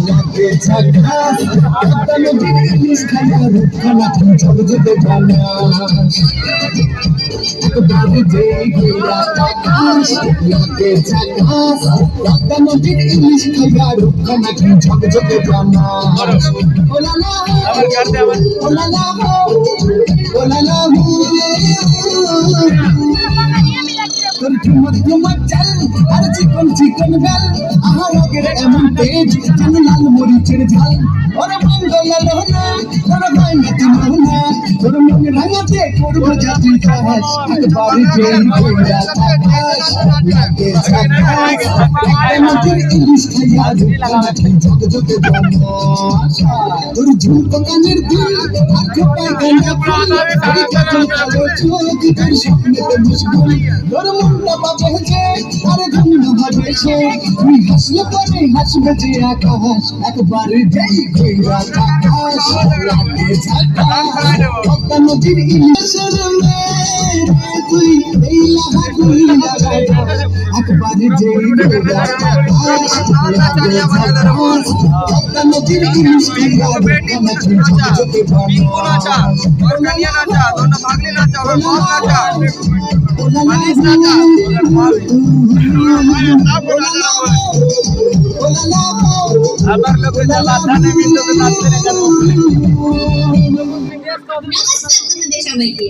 লাগে ঝাকাস পদ্মা নদীর ইলিশ খাইয়া রূপখানা তুমি চলে যেতে জানা একবারে যেই ঘুরা আকাশ লাগে ঝাকাস পদ্মা নদীর ইলিশ খাইয়া রূপখানা তুমি চলে যেতে জানা ওলালা ওলালা ওলালা তোর ঠুমক ঠুমক চাল আর চিকন চিকন গাল আমার আগের এমন তেজ যেন লাল মরিচের ঝাল ওর মঙ্গল লোহনা তোর গয়না তিমোহনা তোর মন রাঙাতে করবো জাতি চাষ একবারে যেই ঘোড়া আকাশ লাগে ঝাকাস নদীর ইলিশ খাইয়া রূপখানা ঝক ঝকে জন্ম তোর ঝুমকো কানের দুল আর খোপায় গাঁজা ফুল তোর কাজল কালো চোখ তোর স্বপ্নেতে মুশগুল তোর মনটা বাজে আরে ধন্য হবে সে তুই হাসলে পরে হাসবে যে আকাশ একবারে যেই ঘোড়া আকাশ লাগে ঝাকাস পদ্মা নদীর ইলিশের তুই এই লাগা তুই লাগাই একবারে যেই ঘোড়া আকাশ লাগে ঝাকাস পদ্মা নদীর ইলিশ খাইয়া রূপখানা তুমি ঝক ঝকে আবার লোকে জ্বালা ধানে মিলতে নাচতে নমস্কার তোমাদের সবাইকে।